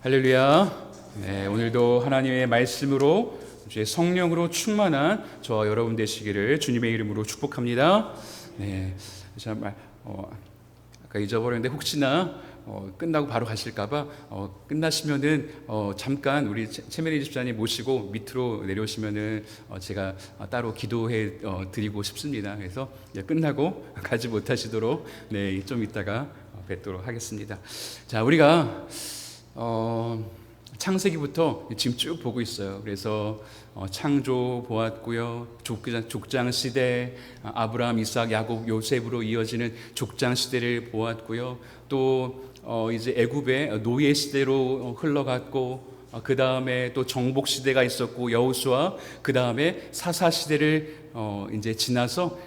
할렐루야. 네, 오늘도 하나님의 말씀으로 주의 성령으로 충만한 저와 여러분 되시기를 주님의 이름으로 축복합니다. 네, 정말 아까 잊어버렸는데 혹시나 끝나고 바로 가실까봐 끝나시면은 잠깐 우리 최메리 집사님 모시고 밑으로 내려오시면은 제가 따로 기도해 드리고 싶습니다. 그래서 끝나고 가지 못하시도록 네, 좀 이따가 뵙도록 하겠습니다. 자, 우리가 창세기부터 지금 쭉 보고 있어요. 그래서 창조 보았고요. 족장 시대, 아브라함, 이삭, 야곱, 요셉으로 이어지는 족장 시대를 보았고요. 또 이제 애굽의 노예 시대로 흘러갔고, 그 다음에 또 정복 시대가 있었고, 여호수아, 그 다음에 사사 시대를 이제 지나서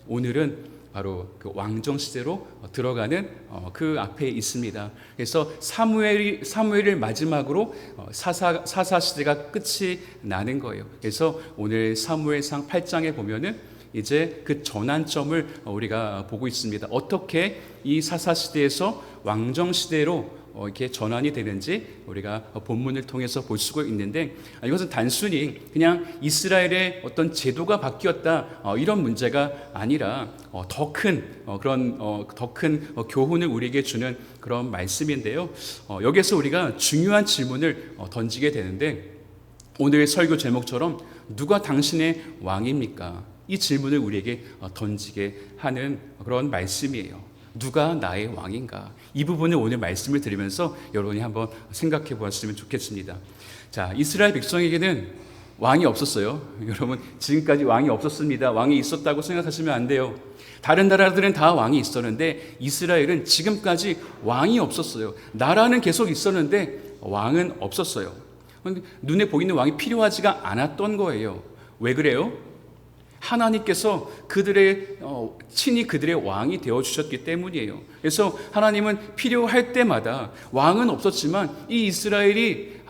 오늘은 바로 그 왕정 시대로 들어가는 그 앞에 있습니다. 그래서 사무엘을 마지막으로 사사 시대가 끝이 나는 거예요. 그래서 오늘 사무엘상 8장에 보면은 이제 그 전환점을 우리가 보고 있습니다. 어떻게 이 사사 시대에서 왕정 시대로 이렇게 전환이 되는지 우리가 본문을 통해서 볼 수가 있는데, 이것은 단순히 그냥 이스라엘의 어떤 제도가 바뀌었다 이런 문제가 아니라 더 큰 교훈을 우리에게 주는 그런 말씀인데요. 여기서 우리가 중요한 질문을 던지게 되는데, 오늘 설교 제목처럼 누가 당신의 왕입니까? 이 질문을 우리에게 던지게 하는 그런 말씀이에요. 누가 나의 왕인가? 이 부분을 오늘 말씀을 드리면서 여러분이 한번 생각해 보았으면 좋겠습니다. 자, 이스라엘 백성에게는 왕이 없었어요. 여러분, 지금까지 왕이 없었습니다. 왕이 있었다고 생각하시면 안 돼요. 다른 나라들은 다 왕이 있었는데 이스라엘은 지금까지 왕이 없었어요. 나라는 계속 있었는데 왕은 없었어요. 눈에 보이는 왕이 필요하지가 않았던 거예요. 왜 그래요? 하나님께서 친히 그들의 왕이 되어주셨기 때문이에요. 그래서 하나님은 필요할 때마다, 왕은 없었지만 이 이스라엘이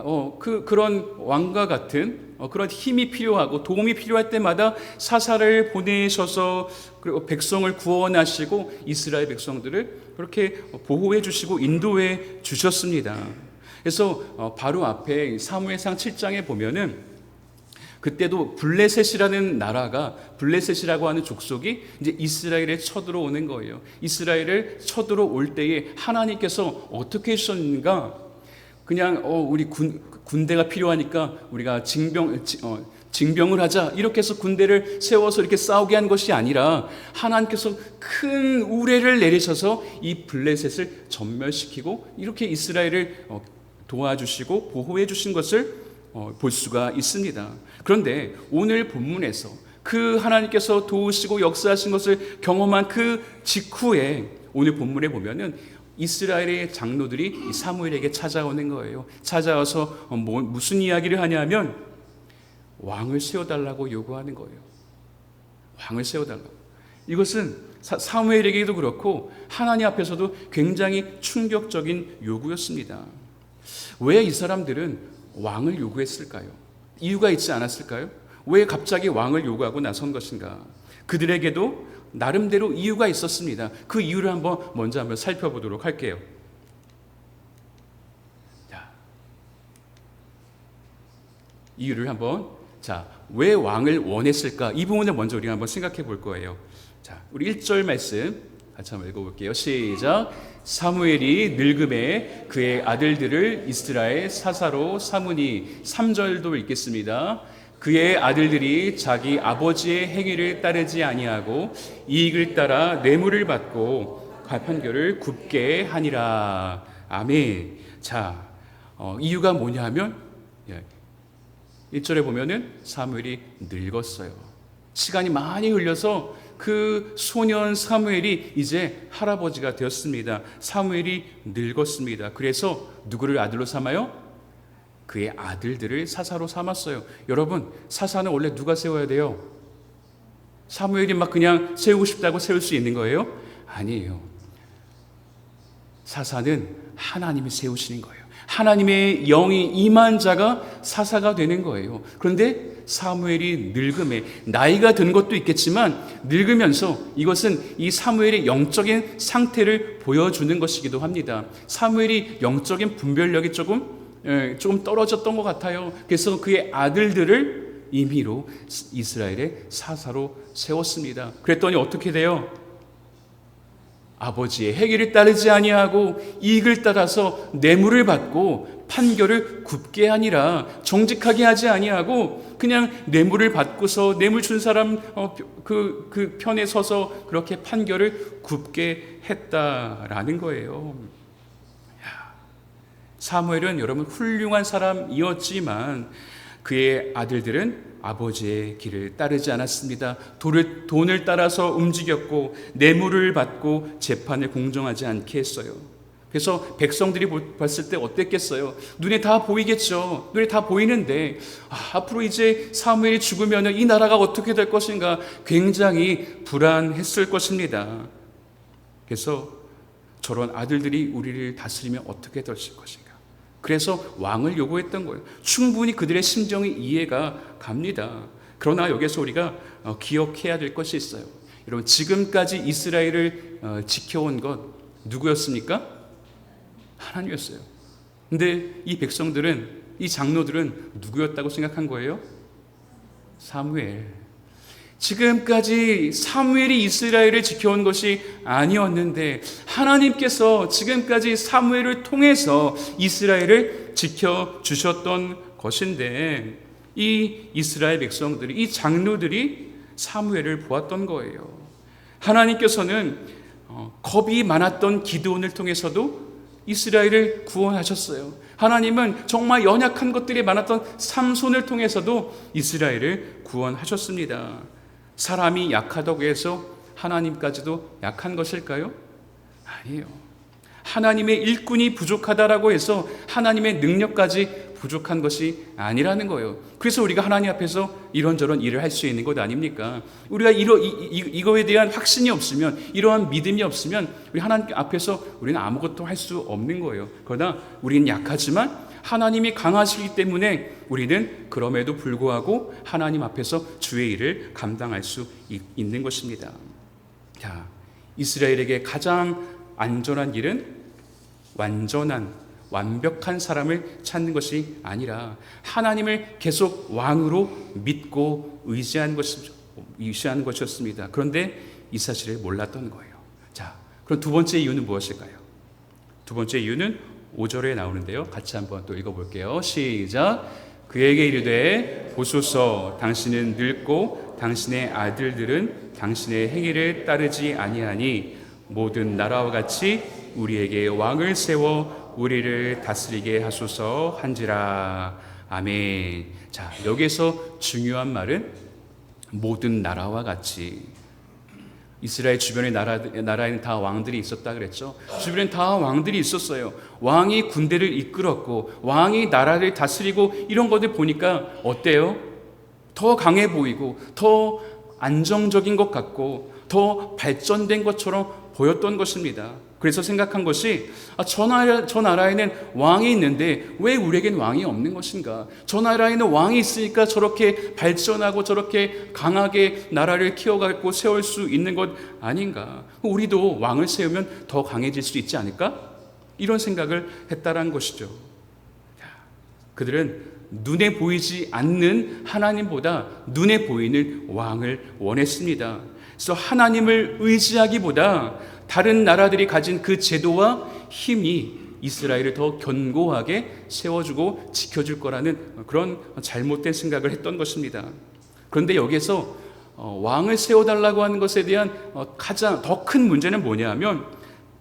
그런 왕과 같은 그런 힘이 필요하고 도움이 필요할 때마다 사사를 보내셔서 그리고 백성을 구원하시고 이스라엘 백성들을 그렇게 보호해 주시고 인도해 주셨습니다. 그래서 바로 앞에 사무엘상 7장에 보면은 그때도 블레셋이라는 나라가, 블레셋이라고 하는 족속이 이제 이스라엘에 쳐들어오는 거예요. 이스라엘을 쳐들어올 때에 하나님께서 어떻게 해주셨는가? 그냥 우리 군대가 필요하니까 우리가 징병을 하자 이렇게 해서 군대를 세워서 이렇게 싸우게 한 것이 아니라 하나님께서 큰 우레를 내리셔서 이 블레셋을 전멸시키고 이렇게 이스라엘을 도와주시고 보호해 주신 것을 볼 수가 있습니다. 그런데 오늘 본문에서 그 하나님께서 도우시고 역사하신 것을 경험한 그 직후에 오늘 본문에 보면은 이스라엘의 장로들이 이 사무엘에게 찾아오는 거예요. 찾아와서 무슨 이야기를 하냐면 왕을 세워달라고 요구하는 거예요. 왕을 세워달라고. 이것은 사무엘에게도 그렇고 하나님 앞에서도 굉장히 충격적인 요구였습니다. 왜 이 사람들은 왕을 요구했을까요? 이유가 있지 않았을까요? 왜 갑자기 왕을 요구하고 나선 것인가? 그들에게도 나름대로 이유가 있었습니다. 그 이유를 먼저 한번 살펴보도록 할게요. 자, 이유를 왜 왕을 원했을까? 이 부분을 먼저 우리가 한번 생각해 볼 거예요. 자, 우리 1절 말씀 같이 한번 읽어볼게요. 시작. 사무엘이 늙음에 그의 아들들을 이스라엘 사사로 삼으니, 3절도 읽겠습니다. 그의 아들들이 자기 아버지의 행위를 따르지 아니하고 이익을 따라 뇌물을 받고 판결을 굽게 하니라. 아멘. 자, 이유가 뭐냐 하면 1절에 보면은 사무엘이 늙었어요. 시간이 많이 흘려서 그 소년 사무엘이 이제 할아버지가 되었습니다. 사무엘이 늙었습니다. 그래서 누구를 아들로 삼아요? 그의 아들들을 사사로 삼았어요. 여러분, 사사는 원래 누가 세워야 돼요? 사무엘이 막 그냥 세우고 싶다고 세울 수 있는 거예요? 아니에요. 사사는 하나님이 세우시는 거예요. 하나님의 영이 임한 자가 사사가 되는 거예요. 그런데 사무엘이 늙음에, 나이가 든 것도 있겠지만 늙으면서, 이것은 이 사무엘의 영적인 상태를 보여주는 것이기도 합니다. 사무엘이 영적인 분별력이 조금 조금 떨어졌던 것 같아요. 그래서 그의 아들들을 임의로 이스라엘의 사사로 세웠습니다. 그랬더니 어떻게 돼요? 아버지의 행위를 따르지 아니하고 이익을 따라서 뇌물을 받고 판결을 굽게 하니라. 정직하게 하지 아니하고 그냥 뇌물을 받고서 뇌물 준 사람 그 편에 서서 그렇게 판결을 굽게 했다라는 거예요. 사무엘은 여러분 훌륭한 사람이었지만 그의 아들들은 아버지의 길을 따르지 않았습니다. 돈을 따라서 움직였고 뇌물을 받고 재판을 공정하지 않게 했어요. 그래서 백성들이 봤을 때 어땠겠어요? 눈에 다 보이겠죠. 눈에 다 보이는데 앞으로 이제 사무엘이 죽으면 이 나라가 어떻게 될 것인가 굉장히 불안했을 것입니다. 그래서 저런 아들들이 우리를 다스리면 어떻게 될 것인가. 그래서 왕을 요구했던 거예요. 충분히 그들의 심정이 이해가 갑니다. 그러나 여기서 우리가 기억해야 될 것이 있어요. 여러분 지금까지 이스라엘을 지켜온 것 누구였습니까? 하나님이었어요. 근데 이 백성들은, 이 장로들은 누구였다고 생각한 거예요? 사무엘. 지금까지 사무엘이 이스라엘을 지켜온 것이 아니었는데 하나님께서 지금까지 사무엘을 통해서 이스라엘을 지켜주셨던 것인데 이 이스라엘 백성들이, 이 장로들이 사무엘을 보았던 거예요. 하나님께서는 겁이 많았던 기드온을 통해서도 이스라엘을 구원하셨어요. 하나님은 정말 연약한 것들이 많았던 삼손을 통해서도 이스라엘을 구원하셨습니다. 사람이 약하다고 해서 하나님까지도 약한 것일까요? 아니에요. 하나님의 일꾼이 부족하다라고 해서 하나님의 능력까지 부족한 것이 아니라는 거예요. 그래서 우리가 하나님 앞에서 이런저런 일을 할 수 있는 것 아닙니까? 우리가 이거에 대한 확신이 없으면, 이러한 믿음이 없으면 우리 하나님 앞에서 우리는 아무것도 할 수 없는 거예요. 그러나 우리는 약하지만 하나님이 강하시기 때문에 우리는 그럼에도 불구하고 하나님 앞에서 주의 일을 감당할 수 있는 것입니다. 자, 이스라엘에게 가장 안전한 길은 완벽한 사람을 찾는 것이 아니라 하나님을 계속 왕으로 믿고 의지하는 것이었습니다. 그런데 이 사실을 몰랐던 거예요. 자, 그럼 두 번째 이유는 무엇일까요? 두 번째 이유는 5절에 나오는데요. 같이 한번 또 읽어볼게요. 시작. 그에게 이르되 보소서 당신은 늙고 당신의 아들들은 당신의 행위를 따르지 아니하니 모든 나라와 같이 우리에게 왕을 세워 우리를 다스리게 하소서 한지라. 아멘. 자, 여기서 중요한 말은 모든 나라와 같이. 이스라엘 주변의 나라에는 다 왕들이 있었다 그랬죠. 주변엔 다 왕들이 있었어요. 왕이 군대를 이끌었고 왕이 나라를 다스리고 이런 것들 보니까 어때요? 더 강해 보이고 더 안정적인 것 같고 더 발전된 것처럼 보였던 것입니다. 그래서 생각한 것이 저 나라에는 왕이 있는데 왜 우리에겐 왕이 없는 것인가? 저 나라에는 왕이 있으니까 저렇게 발전하고 저렇게 강하게 나라를 키워가고 세울 수 있는 것 아닌가? 우리도 왕을 세우면 더 강해질 수 있지 않을까? 이런 생각을 했다라는 것이죠. 그들은 눈에 보이지 않는 하나님보다 눈에 보이는 왕을 원했습니다. 그래서 하나님을 의지하기보다 다른 나라들이 가진 그 제도와 힘이 이스라엘을 더 견고하게 세워주고 지켜줄 거라는 그런 잘못된 생각을 했던 것입니다. 그런데 여기서 왕을 세워달라고 하는 것에 대한 가장 더 큰 문제는 뭐냐면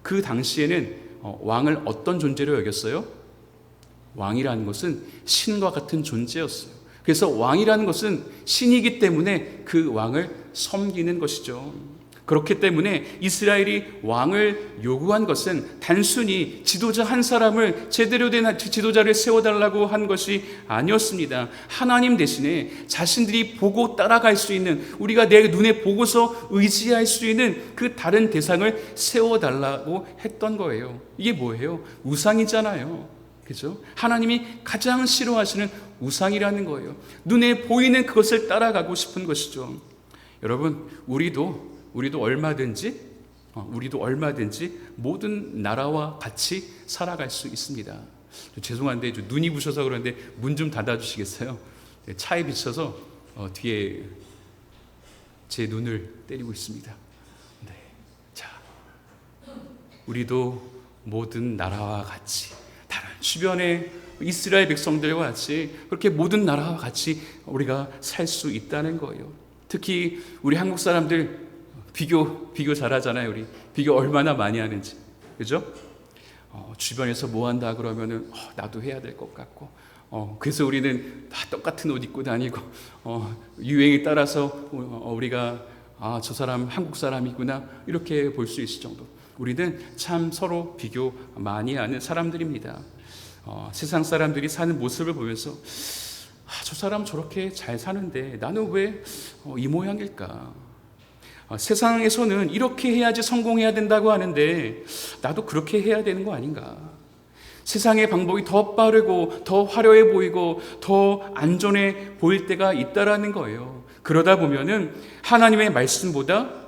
그 당시에는 왕을 어떤 존재로 여겼어요? 왕이라는 것은 신과 같은 존재였어요. 그래서 왕이라는 것은 신이기 때문에 그 왕을 섬기는 것이죠. 그렇기 때문에 이스라엘이 왕을 요구한 것은 단순히 지도자 한 사람을 제대로 된 지도자를 세워달라고 한 것이 아니었습니다. 하나님 대신에 자신들이 보고 따라갈 수 있는, 우리가 내 눈에 보고서 의지할 수 있는 그 다른 대상을 세워달라고 했던 거예요. 이게 뭐예요? 우상이잖아요. 그죠? 하나님이 가장 싫어하시는 우상이라는 거예요. 눈에 보이는 그것을 따라가고 싶은 것이죠. 여러분, 우리도 얼마든지 모든 나라와 같이 살아갈 수 있습니다. 죄송한데 눈이 부셔서 그런데 문 좀 닫아주시겠어요? 차에 비쳐서 뒤에 제 눈을 때리고 있습니다. 네. 자, 우리도 모든 나라와 같이 다른 주변의 이스라엘 백성들과 같이 그렇게 모든 나라와 같이 우리가 살 수 있다는 거예요. 특히 우리 한국 사람들 비교 잘하잖아요. 우리 비교 얼마나 많이 하는지, 그죠? 주변에서 뭐 한다 그러면은 나도 해야 될 것 같고, 그래서 우리는 다 똑같은 옷 입고 다니고, 유행에 따라서 우리가 저 사람 한국 사람이구나 이렇게 볼 수 있을 정도. 우리는 참 서로 비교 많이 하는 사람들입니다. 세상 사람들이 사는 모습을 보면서 저 사람 저렇게 잘 사는데 나는 왜 이 모양일까? 세상에서는 이렇게 해야지 성공해야 된다고 하는데 나도 그렇게 해야 되는 거 아닌가? 세상의 방법이 더 빠르고 더 화려해 보이고 더 안전해 보일 때가 있다라는 거예요. 그러다 보면은 하나님의 말씀보다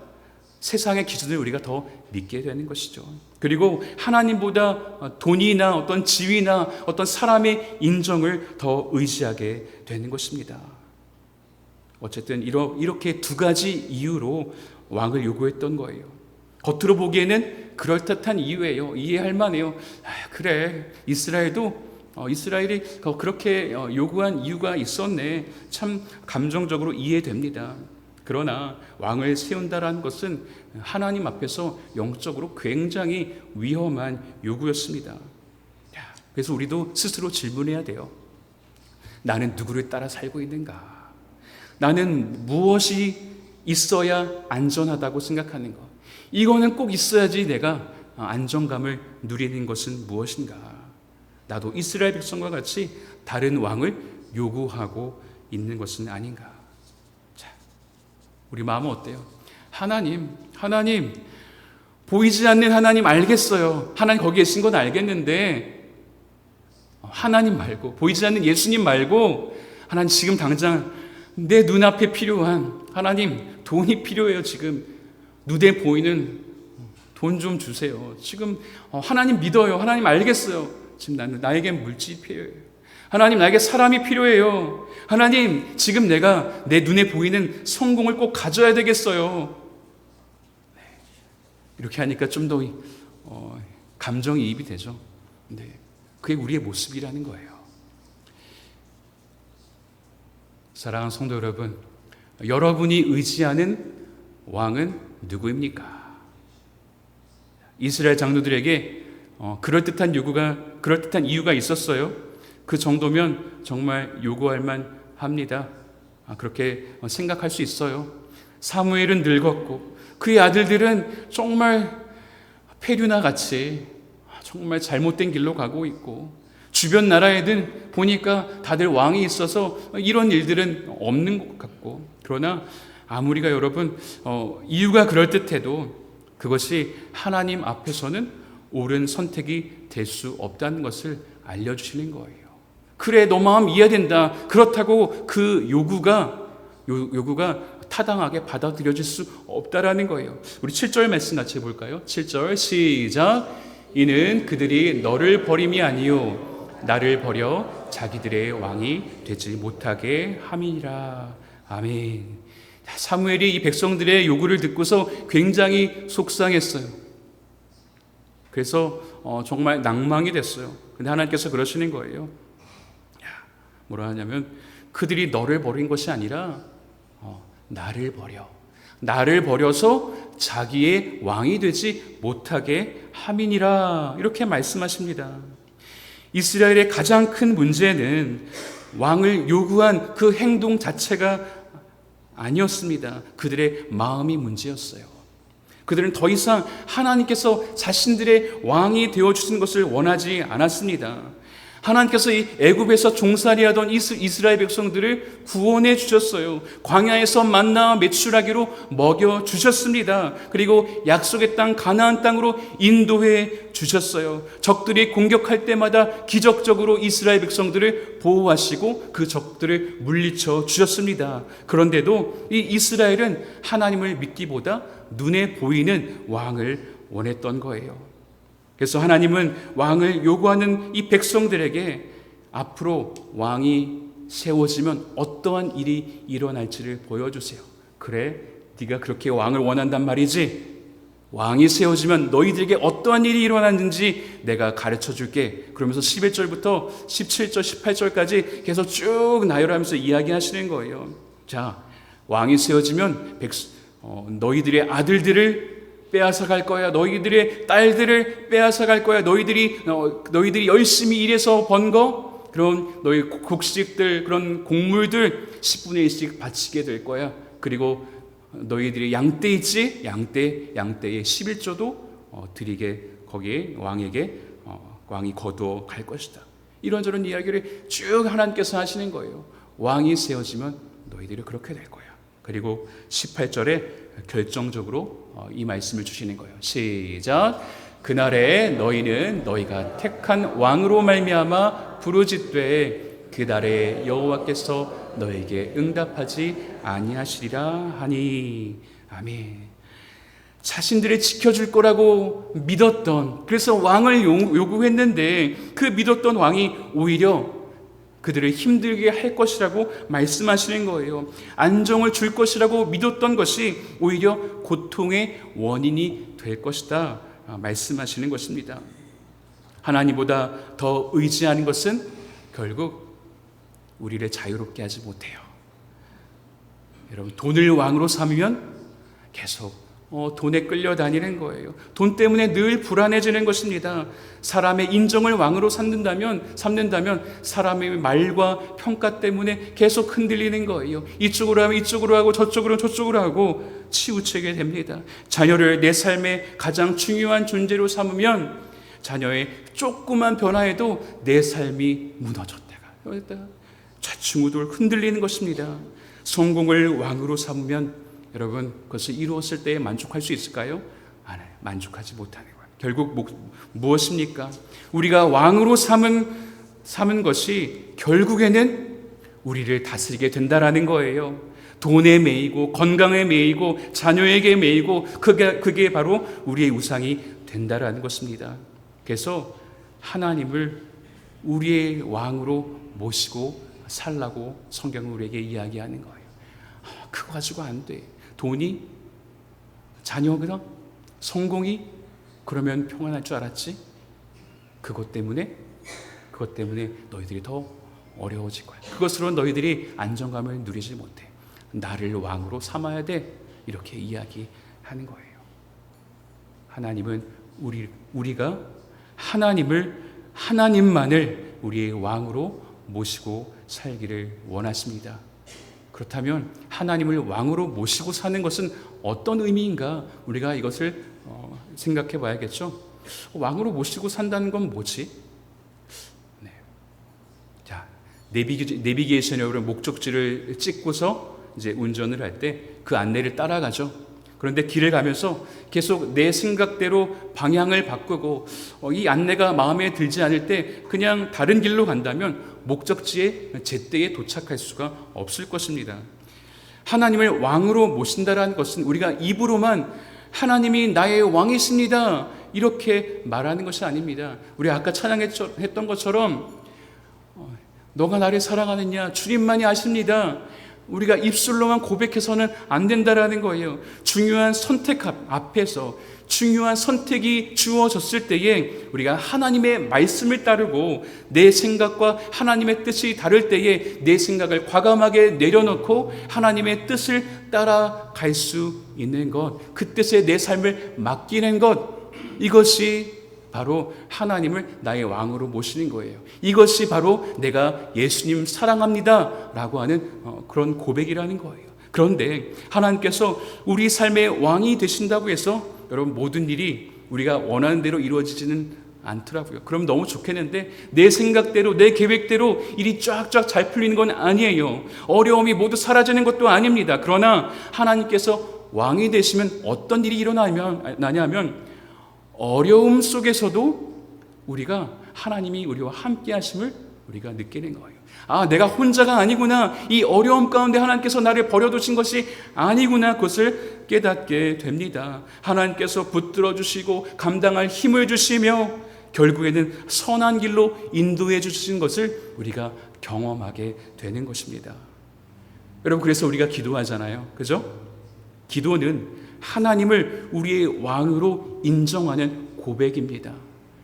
세상의 기준을 우리가 더 믿게 되는 것이죠. 그리고 하나님보다 돈이나 어떤 지위나 어떤 사람의 인정을 더 의지하게 되는 것입니다. 어쨌든 이렇게 두 가지 이유로 왕을 요구했던 거예요. 겉으로 보기에는 그럴듯한 이유예요. 이해할 만해요. 그래, 이스라엘이 그렇게 요구한 이유가 있었네. 참 감정적으로 이해됩니다. 그러나 왕을 세운다라는 것은 하나님 앞에서 영적으로 굉장히 위험한 요구였습니다. 그래서 우리도 스스로 질문해야 돼요. 나는 누구를 따라 살고 있는가? 나는 무엇이 있어야 안전하다고 생각하는 것? 이거는 꼭 있어야지 내가 안정감을 누리는 것은 무엇인가? 나도 이스라엘 백성과 같이 다른 왕을 요구하고 있는 것은 아닌가? 자, 우리 마음은 어때요? 하나님, 보이지 않는 하나님 알겠어요. 하나님 거기 계신 건 알겠는데 하나님 말고, 보이지 않는 예수님 말고 하나님 지금 당장 내 눈앞에 필요한 하나님 돈이 필요해요. 지금 눈에 보이는 돈 좀 주세요. 지금 하나님 믿어요. 하나님 알겠어요. 지금 나에게 물질이 필요해요. 하나님 나에게 사람이 필요해요. 하나님 지금 내가 내 눈에 보이는 성공을 꼭 가져야 되겠어요. 이렇게 하니까 좀 더 감정이입이 되죠. 네, 그게 우리의 모습이라는 거예요. 사랑하는 성도 여러분, 여러분이 의지하는 왕은 누구입니까? 이스라엘 장로들에게 그럴듯한 이유가 있었어요. 그 정도면 정말 요구할 만합니다. 그렇게 생각할 수 있어요. 사무엘은 늙었고 그의 아들들은 정말 페류나 같이 정말 잘못된 길로 가고 있고, 주변 나라에는 보니까 다들 왕이 있어서 이런 일들은 없는 것 같고, 그러나 아무리가 여러분 이유가 그럴듯해도 그것이 하나님 앞에서는 옳은 선택이 될 수 없다는 것을 알려주시는 거예요. 그래, 너 마음 이해된다. 그렇다고 그 요구가 타당하게 받아들여질 수 없다라는 거예요. 우리 7절 말씀 같이 해볼까요? 7절 시작. 이는 그들이 너를 버림이 아니요 나를 버려 자기들의 왕이 되지 못하게 함이니라. 아멘. 사무엘이 이 백성들의 요구를 듣고서 굉장히 속상했어요. 그래서 정말 낭망이 됐어요. 근데 하나님께서 그러시는 거예요. 뭐라 하냐면 그들이 너를 버린 것이 아니라 나를 버려서 자기의 왕이 되지 못하게 함이니라. 이렇게 말씀하십니다. 이스라엘의 가장 큰 문제는 왕을 요구한 그 행동 자체가 아니었습니다. 그들의 마음이 문제였어요. 그들은 더 이상 하나님께서 자신들의 왕이 되어주신 것을 원하지 않았습니다. 하나님께서 이 애굽에서 종살이하던 이스라엘 백성들을 구원해 주셨어요. 광야에서 만나와 메추라기로 먹여 주셨습니다. 그리고 약속의 땅 가나안 땅으로 인도해 주셨어요. 적들이 공격할 때마다 기적적으로 이스라엘 백성들을 보호하시고 그 적들을 물리쳐 주셨습니다. 그런데도 이 이스라엘은 하나님을 믿기보다 눈에 보이는 왕을 원했던 거예요. 그래서 하나님은 왕을 요구하는 이 백성들에게 앞으로 왕이 세워지면 어떠한 일이 일어날지를 보여주세요. 그래, 네가 그렇게 왕을 원한단 말이지? 왕이 세워지면 너희들에게 어떠한 일이 일어났는지 내가 가르쳐 줄게. 그러면서 11절부터 17절, 18절까지 계속 쭉 나열하면서 이야기하시는 거예요. 자, 왕이 세워지면 너희들의 아들들을 빼앗아 갈 거야. 너희들의 딸들을 빼앗아 갈 거야. 너희들이 열심히 일해서 번 거, 그런 너희 곡식들, 그런 곡물들 10분의 1씩 바치게 될 거야. 그리고 너희들이 양떼 있지? 양떼의 11조도 드리게 거기에 왕에게 왕이 거두어 갈 것이다. 이런저런 이야기를 쭉 하나님께서 하시는 거예요. 왕이 세워지면 너희들이 그렇게 될 거야. 그리고 18절에 결정적으로 이 말씀을 주시는 거예요. 시작. 그날에 너희는 너희가 택한 왕으로 말미암아 부르짖되 그날에 여호와께서 너에게 응답하지 아니하시리라 하니. 아멘. 자신들을 지켜줄 거라고 믿었던, 그래서 왕을 요구했는데 그 믿었던 왕이 오히려 그들을 힘들게 할 것이라고 말씀하시는 거예요. 안정을 줄 것이라고 믿었던 것이 오히려 고통의 원인이 될 것이다 말씀하시는 것입니다. 하나님보다 더 의지하는 것은 결국 우리를 자유롭게 하지 못해요. 여러분, 돈을 왕으로 삼으면 계속 돈에 끌려다니는 거예요. 돈 때문에 늘 불안해지는 것입니다. 사람의 인정을 왕으로 삼는다면 사람의 말과 평가 때문에 계속 흔들리는 거예요. 이쪽으로 하면 이쪽으로 하고 저쪽으로 하고 치우치게 됩니다. 자녀를 내 삶의 가장 중요한 존재로 삼으면 자녀의 조그만 변화에도 내 삶이 무너졌다가 좌충우돌 흔들리는 것입니다. 성공을 왕으로 삼으면 여러분, 그것을 이루었을 때에 만족할 수 있을까요? 만족하지 못하는 거예요. 결국 무엇입니까? 우리가 왕으로 삼은 것이 결국에는 우리를 다스리게 된다라는 거예요. 돈에 매이고 건강에 매이고 자녀에게 매이고 그게 바로 우리의 우상이 된다라는 것입니다. 그래서 하나님을 우리의 왕으로 모시고 살라고 성경은 우리에게 이야기하는 거예요. 그거 가지고 안 돼. 돈이, 자녀가, 성공이, 그러면 평안할 줄 알았지? 그것 때문에 너희들이 더 어려워질 거야. 그것으로 너희들이 안정감을 누리지 못해. 나를 왕으로 삼아야 돼. 이렇게 이야기하는 거예요. 하나님은 우리가 하나님만을 우리의 왕으로 모시고 살기를 원하십니다. 그렇다면 하나님을 왕으로 모시고 사는 것은 어떤 의미인가? 우리가 이것을 생각해 봐야겠죠. 왕으로 모시고 산다는 건 뭐지? 네. 자, 내비게이션으로 목적지를 찍고서 이제 운전을 할 때 그 안내를 따라가죠. 그런데 길을 가면서 계속 내 생각대로 방향을 바꾸고 이 안내가 마음에 들지 않을 때 그냥 다른 길로 간다면 목적지에 제때에 도착할 수가 없을 것입니다. 하나님을 왕으로 모신다라는 것은 우리가 입으로만 하나님이 나의 왕이십니다 이렇게 말하는 것이 아닙니다. 우리 아까 찬양했던 것처럼 너가 나를 사랑하느냐 주님만이 아십니다. 우리가 입술로만 고백해서는 안 된다라는 거예요. 중요한 선택 앞에서 중요한 선택이 주어졌을 때에 우리가 하나님의 말씀을 따르고 내 생각과 하나님의 뜻이 다를 때에 내 생각을 과감하게 내려놓고 하나님의 뜻을 따라갈 수 있는 것, 그 뜻에 내 삶을 맡기는 것, 이것이 바로 하나님을 나의 왕으로 모시는 거예요. 이것이 바로 내가 예수님 사랑합니다 라고 하는 그런 고백이라는 거예요. 그런데 하나님께서 우리 삶의 왕이 되신다고 해서 여러분 모든 일이 우리가 원하는 대로 이루어지지는 않더라고요. 그럼 너무 좋겠는데 내 생각대로 내 계획대로 일이 쫙쫙 잘 풀리는 건 아니에요. 어려움이 모두 사라지는 것도 아닙니다. 그러나 하나님께서 왕이 되시면 어떤 일이 나냐면 어려움 속에서도 우리가 하나님이 우리와 함께 하심을 우리가 느끼는 거예요. 아, 내가 혼자가 아니구나. 이 어려움 가운데 하나님께서 나를 버려두신 것이 아니구나. 그것을 깨닫게 됩니다. 하나님께서 붙들어 주시고 감당할 힘을 주시며 결국에는 선한 길로 인도해 주신 것을 우리가 경험하게 되는 것입니다. 여러분, 그래서 우리가 기도하잖아요. 그죠? 기도는 하나님을 우리의 왕으로 인정하는 고백입니다.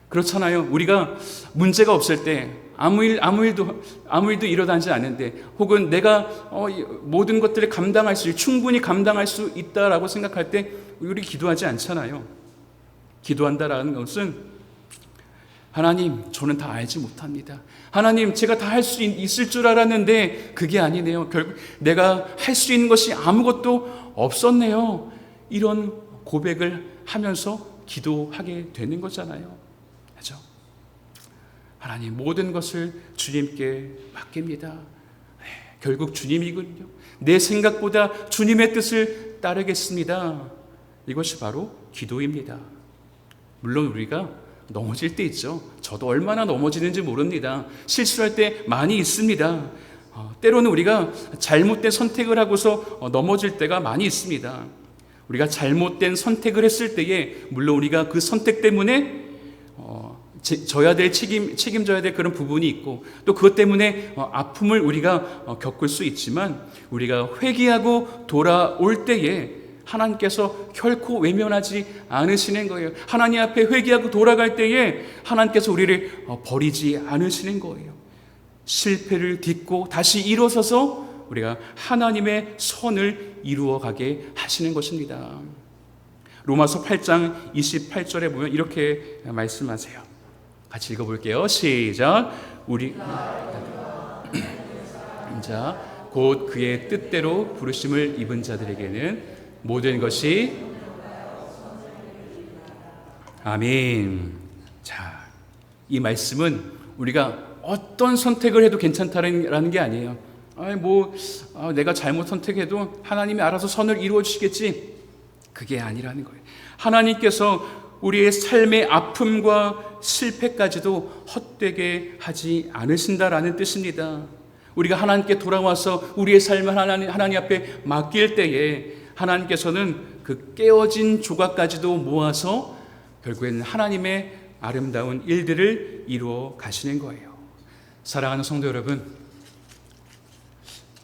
그렇잖아요. 우리가 문제가 없을 때 아무 일도 일어나지 않는데, 혹은 내가 모든 것들을 충분히 감당할 수 있다라고 생각할 때 우리 기도하지 않잖아요. 기도한다라는 것은 하나님, 저는 다 알지 못합니다. 하나님, 제가 다 할 수 있을 줄 알았는데 그게 아니네요. 결국 내가 할 수 있는 것이 아무것도 없었네요. 이런 고백을 하면서 기도하게 되는 거잖아요. 그렇죠? 하나님, 모든 것을 주님께 맡깁니다. 결국 주님이군요. 내 생각보다 주님의 뜻을 따르겠습니다. 이것이 바로 기도입니다. 물론 우리가 넘어질 때 있죠. 저도 얼마나 넘어지는지 모릅니다. 실수할 때 많이 있습니다. 때로는 우리가 잘못된 선택을 하고서 넘어질 때가 많이 있습니다. 우리가 잘못된 선택을 했을 때에 물론 우리가 그 선택 때문에 책임져야 될 그런 부분이 있고, 또 그것 때문에 아픔을 우리가 겪을 수 있지만, 우리가 회개하고 돌아올 때에 하나님께서 결코 외면하지 않으시는 거예요. 하나님 앞에 회개하고 돌아갈 때에 하나님께서 우리를 버리지 않으시는 거예요. 실패를 딛고 다시 일어서서 우리가 하나님의 선을 이루어가게 하시는 것입니다. 로마서 8장 28절에 보면 이렇게 말씀하세요. 같이 읽어볼게요. 시작. 자, 곧 그의 뜻대로 부르심을 입은 자들에게는 모든 것이 아멘. 자, 이 말씀은 우리가 어떤 선택을 해도 괜찮다라는 게 아니에요. 내가 잘못 선택해도 하나님이 알아서 선을 이루어 주시겠지. 그게 아니라는 거예요. 하나님께서 우리의 삶의 아픔과 실패까지도 헛되게 하지 않으신다라는 뜻입니다. 우리가 하나님께 돌아와서 우리의 삶을 하나님 앞에 맡길 때에 하나님께서는 그 깨어진 조각까지도 모아서 결국에는 하나님의 아름다운 일들을 이루어 가시는 거예요. 사랑하는 성도 여러분,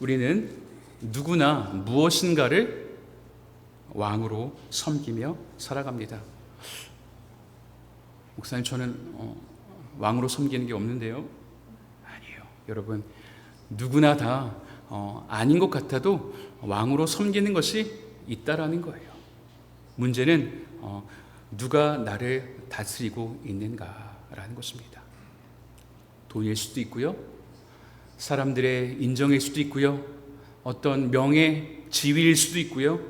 우리는 누구나 무엇인가를 왕으로 섬기며 살아갑니다. 목사님, 저는 왕으로 섬기는 게 없는데요. 아니에요. 여러분, 누구나 다 아닌 것 같아도 왕으로 섬기는 것이 있다라는 거예요. 문제는 누가 나를 다스리고 있는가라는 것입니다. 돈일 수도 있고요, 사람들의 인정일 수도 있고요, 어떤 명예, 지위일 수도 있고요,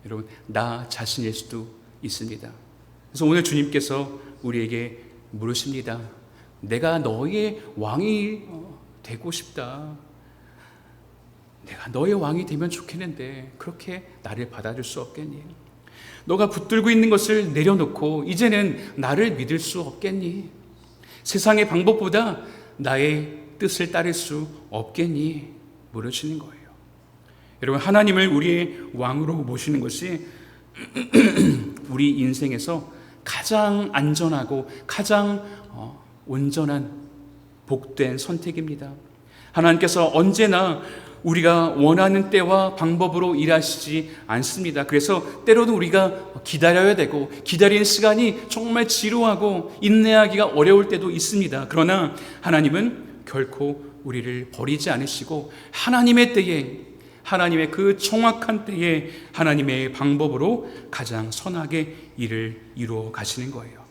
여러분, 나 자신일 수도 있습니다. 그래서 오늘 주님께서 우리에게 물으십니다. 내가 너의 왕이 되고 싶다. 내가 너의 왕이 되면 좋겠는데 그렇게 나를 받아줄 수 없겠니? 너가 붙들고 있는 것을 내려놓고 이제는 나를 믿을 수 없겠니? 세상의 방법보다 나의 뜻을 따를 수 없겠니? 물으시는 거예요. 여러분, 하나님을 우리의 왕으로 모시는 것이 우리 인생에서 가장 안전하고 가장 온전한 복된 선택입니다. 하나님께서 언제나 우리가 원하는 때와 방법으로 일하시지 않습니다. 그래서 때로는 우리가 기다려야 되고, 기다리는 시간이 정말 지루하고 인내하기가 어려울 때도 있습니다. 그러나 하나님은 결코 우리를 버리지 않으시고 하나님의 때에, 하나님의 그 정확한 때에 하나님의 방법으로 가장 선하게 일을 이루어 가시는 거예요.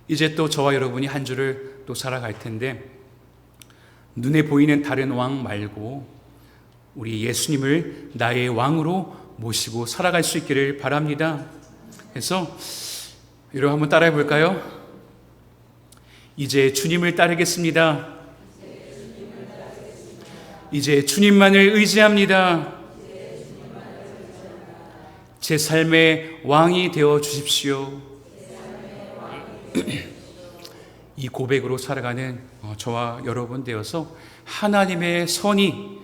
이제 또 저와 여러분이 한 주를 또 살아갈 텐데, 눈에 보이는 다른 왕 말고 우리 예수님을 나의 왕으로 모시고 살아갈 수 있기를 바랍니다. 그래서 여러분 한번 따라해 볼까요? 이제 주님을 따르겠습니다. 이제 주님만을 의지합니다. 제 삶의 왕이 되어 주십시오. 이 고백으로 살아가는 저와 여러분 되어서 하나님의 선이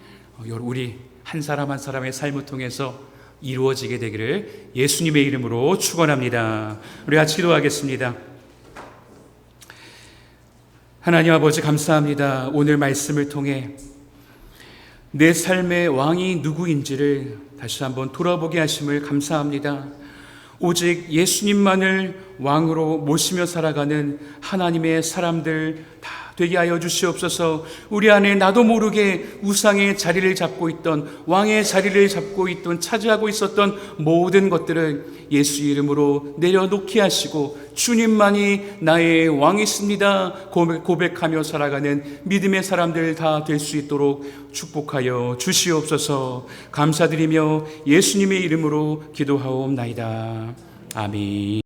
우리 한 사람 한 사람의 삶을 통해서 이루어지게 되기를 예수님의 이름으로 축원합니다. 우리 같이 기도하겠습니다. 하나님 아버지 감사합니다. 오늘 말씀을 통해 내 삶의 왕이 누구인지를 다시 한번 돌아보게 하심을 감사합니다. 오직 예수님만을 왕으로 모시며 살아가는 하나님의 사람들 다 되게 하여 주시옵소서. 우리 안에 나도 모르게 우상의 자리를 잡고 있던, 왕의 자리를 잡고 있던, 차지하고 있었던 모든 것들을 예수 이름으로 내려놓게 하시고 주님만이 나의 왕이십니다 고백하며 살아가는 믿음의 사람들 다 될 수 있도록 축복하여 주시옵소서. 감사드리며 예수님의 이름으로 기도하옵나이다. 아멘.